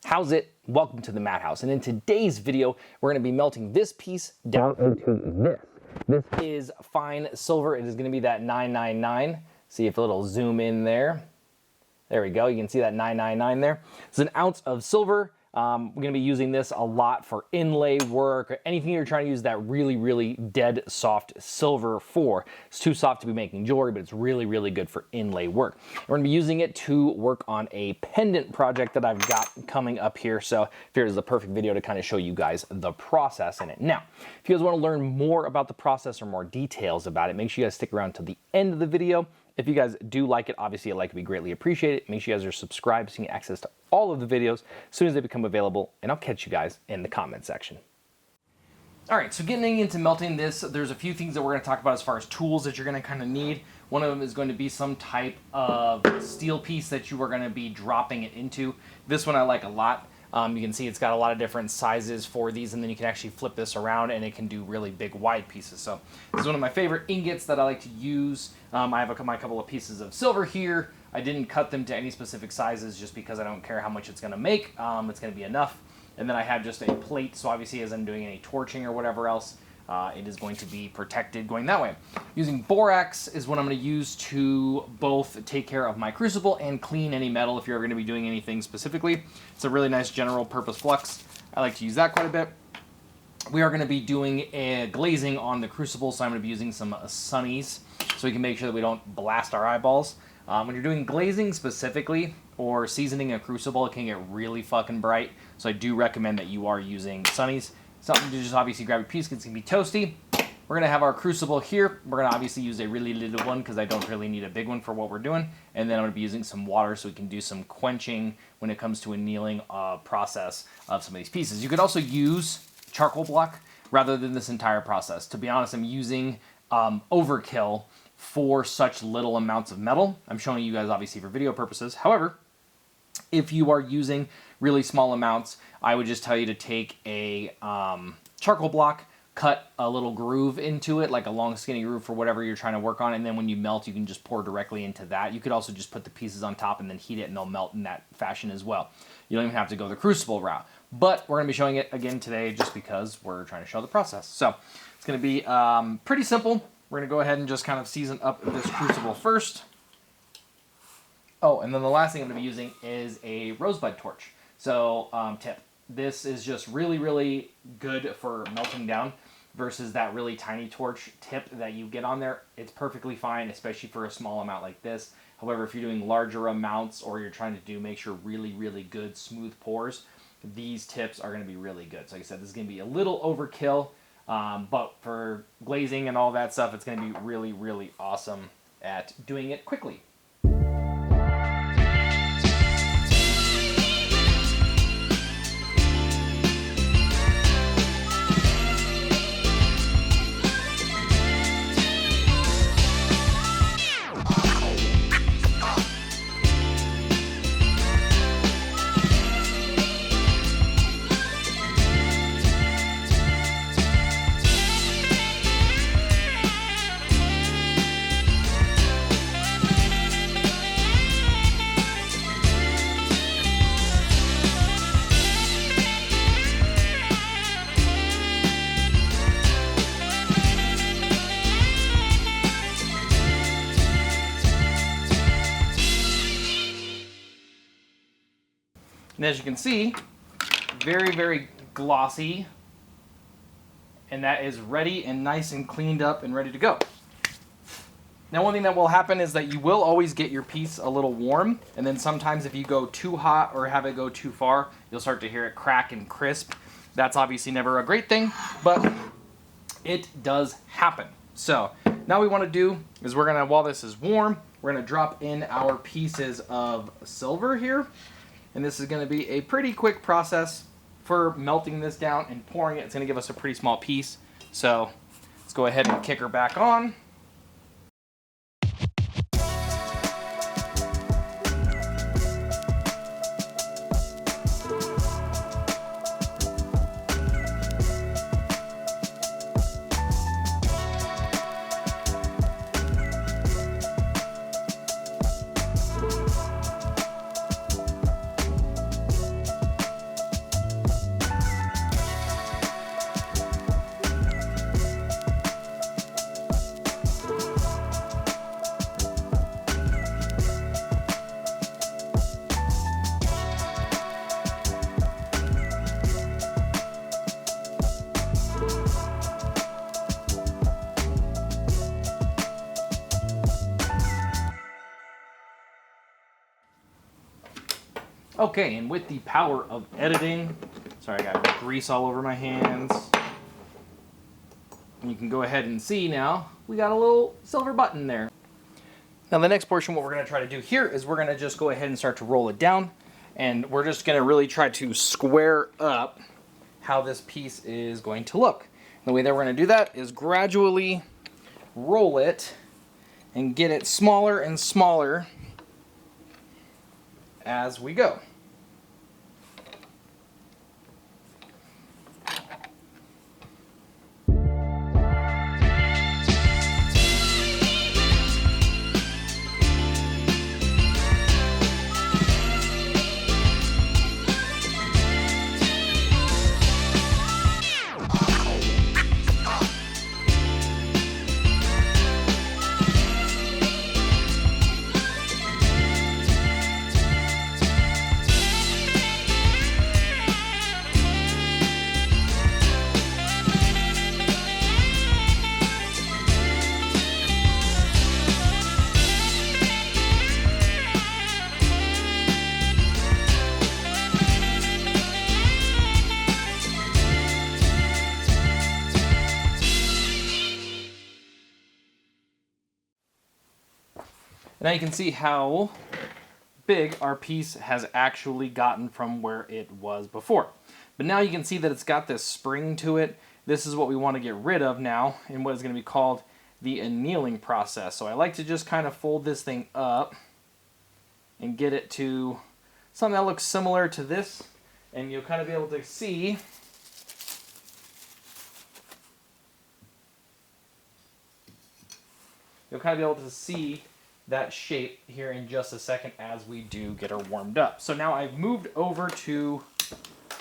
How's it? Welcome to the Madhouse. And in today's video, we're going to be melting this piece down into this. This is fine silver. It is going to be that 999. See if it'll zoom in there. There we go. You can see that 999 there. It's an ounce of silver. We're going to be using this a lot for inlay work or anything you're trying to use that really dead soft silver for. It's too soft to be making jewelry, but it's really good for inlay work. We're going to be using it to work on a pendant project that I've got coming up here. So here's the perfect video to kind of show you guys the process in it. Now, if you guys want to learn more about the process or more details about it, make sure you guys stick around to the end of the video. If you guys do like it, obviously a like would be greatly appreciated. Make sure you guys are subscribed so you get access to all of the videos as soon as they become available, and I'll catch you guys in the comment section. All right, so getting into melting this, there's a few things that we're going to talk about as far as tools that you're going to kind of need. One of them is going to be some type of steel piece that you are going to be dropping it into. This one I like a lot. You can see it's got a lot of different sizes for these, and then you can actually flip this around and it can do really big wide pieces. So this is one of my favorite ingots that I like to use. I have my couple of pieces of silver here. I didn't cut them to any specific sizes just because I don't care how much it's going to make. It's going to be enough. And then I have just a plate, so obviously as I'm doing any torching or whatever else, it is going to be protected going that way. Using borax is what I'm going to use to both take care of my crucible and clean any metal if you're ever going to be doing anything specifically. It's a really nice general purpose flux. I like to use that quite a bit. We are going to be doing a glazing on the crucible, so I'm going to be using some sunnies so we can make sure that we don't blast our eyeballs. When you're doing glazing specifically or seasoning a crucible, it can get really fucking bright, so I do recommend that you are using sunnies. Something to just obviously grab your piece because it's going to be toasty. We're going to have our crucible here. We're going to obviously use a really little one because I don't really need a big one for what we're doing. And then I'm going to be using some water so we can do some quenching when it comes to annealing process of some of these pieces. You could also use charcoal block rather than this entire process. To be honest, I'm using overkill for such little amounts of metal. I'm showing you guys obviously for video purposes. However, if you are using really small amounts, I would just tell you to take a charcoal block, cut a little groove into it, like a long skinny groove for whatever you're trying to work on, and then when you melt, you can just pour directly into that. You could also just put the pieces on top and then heat it, and they'll melt in that fashion as well. You don't even have to go the crucible route. But we're going to be showing it again today just because we're trying to show the process. So it's going to be pretty simple. We're going to go ahead and just kind of season up this crucible first. Oh, and then the last thing I'm going to be using is a rosebud torch. So tip. This is just really good for melting down versus that really tiny torch tip that you get on there. It's perfectly fine, especially for a small amount like this. However, if you're doing larger amounts or you're trying to make sure really good smooth pours, these tips are going to be really good. So like I said, this is going to be a little overkill, but for glazing and all that stuff, it's going to be really awesome at doing it quickly. And as you can see, very glossy, and that is ready and nice and cleaned up and ready to go. Now, one thing that will happen is that you will always get your piece a little warm, and then sometimes if you go too hot or have it go too far, you'll start to hear it crack and crisp. That's obviously never a great thing, but it does happen. So now what we want to do is we're going to, while this is warm, we're going to drop in our pieces of silver here. And this is going to be a pretty quick process for melting this down and pouring it. It's going to give us a pretty small piece. So let's go ahead and kick her back on. Okay, and with the power of editing, sorry, I got grease all over my hands. And you can go ahead and see now, we got a little silver button there. Now the next portion, what we're gonna try to do here is we're gonna just go ahead and start to roll it down. And we're just gonna really try to square up how this piece is going to look. The way that we're gonna do that is gradually roll it and get it smaller and smaller as we go. Now you can see how big our piece has actually gotten from where it was before. But now you can see that it's got this spring to it. This is what we want to get rid of now in what is going to be called the annealing process. So I like to just kind of fold this thing up and get it to something that looks similar to this. And you'll kind of be able to see that shape here in just a second as we do get her warmed up. So now I've moved over to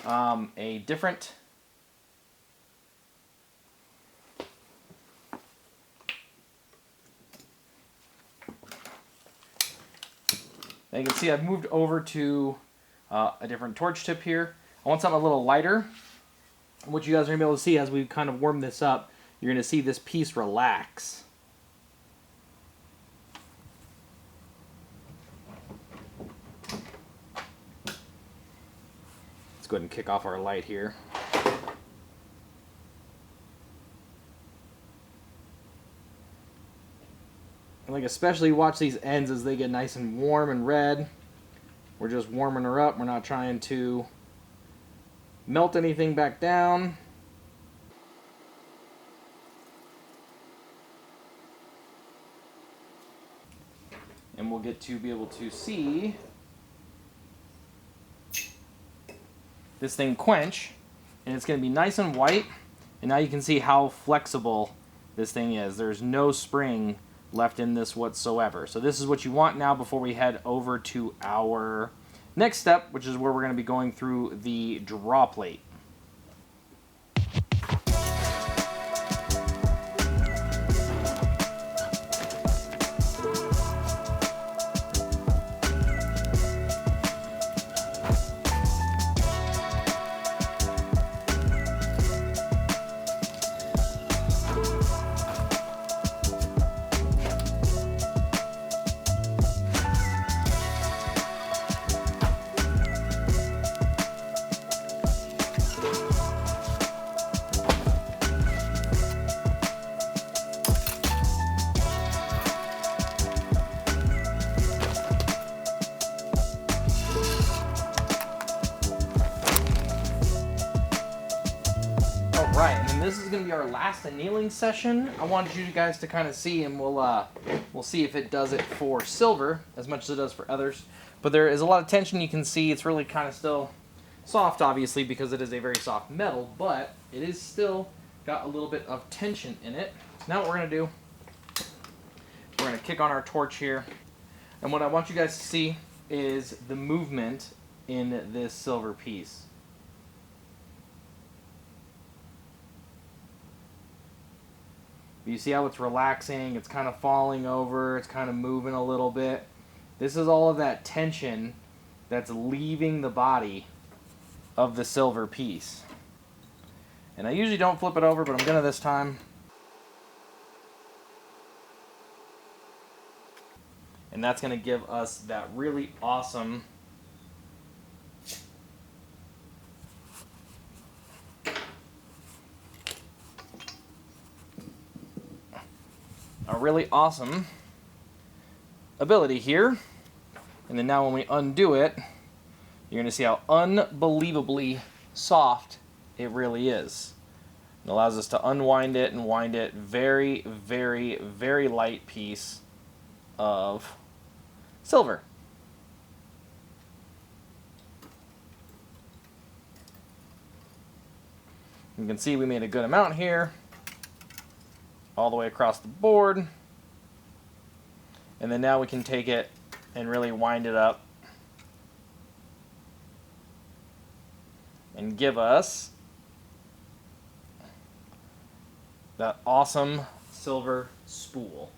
a different now you can see I've moved over to a different torch tip here. I want something a little lighter. What you guys are going to be able to see as we kind of warm this up, you're going to see this piece relax. Let's go ahead and kick off our light here. And like especially watch these ends as they get nice and warm and red. We're just warming her up. We're not trying to melt anything back down. And we'll get to be able to see this thing quench, and it's going to be nice and white. And now you can see how flexible this thing is. There's no spring left in this whatsoever. So this is what you want now before we head over to our next step, which is where we're going to be going through the draw plate. Right, and then this is going to be our last annealing session. I wanted you guys to kind of see, and we'll see if it does it for silver as much as it does for others. But there is a lot of tension. You can see it's really kind of still soft, obviously, because it is a very soft metal, but it is still got a little bit of tension in it. So now what we're going to do, we're going to kick on our torch here. And what I want you guys to see is the movement in this silver piece. You see how it's relaxing, it's kind of falling over, it's kind of moving a little bit. This is all of that tension that's leaving the body of the silver piece. And I usually don't flip it over, but I'm gonna this time. And that's gonna give us that really awesome a really awesome ability here. And then now when we undo it, you're going to see how unbelievably soft it really is. It allows us to unwind it and wind it. Very, very, very light piece of silver. You can see we made a good amount here, all the way across the board. And then now we can take it and really wind it up and give us that awesome silver spool.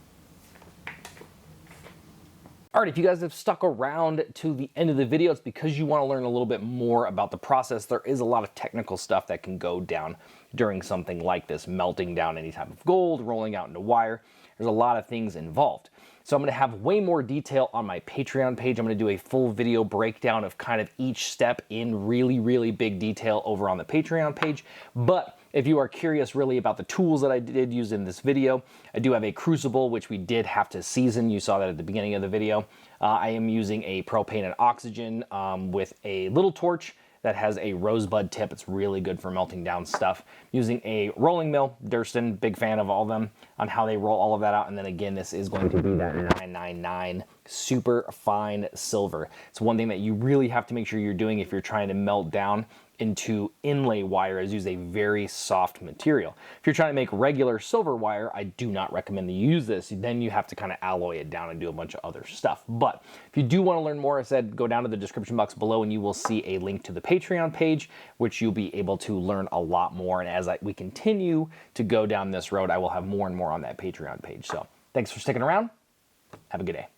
All right, if you guys have stuck around to the end of the video, it's because you want to learn a little bit more about the process. There is a lot of technical stuff that can go down during something like this, melting down any type of gold, rolling out into wire. There's a lot of things involved. So I'm going to have way more detail on my Patreon page. I'm going to do a full video breakdown of kind of each step in really, really big detail over on the Patreon page. But if you are curious really about the tools that I did use in this video, I do have a crucible, which we did have to season. You saw that at the beginning of the video. I am using a propane and oxygen with a little torch that has a rosebud tip. It's really good for melting down stuff. Using a rolling mill, Durston, big fan of all of them, on how they roll all of that out. And then again, this is going to be that 999 super fine silver. It's one thing that you really have to make sure you're doing if you're trying to melt down into inlay wire, is use a very soft material. If you're trying to make regular silver wire, I do not recommend that you use this. Then you have to kind of alloy it down and do a bunch of other stuff. But if you do want to learn more, I said go down to the description box below and you will see a link to the Patreon page, which you'll be able to learn a lot more. And as we continue to go down this road, I will have more and more on that Patreon page. So thanks for sticking around. Have a good day.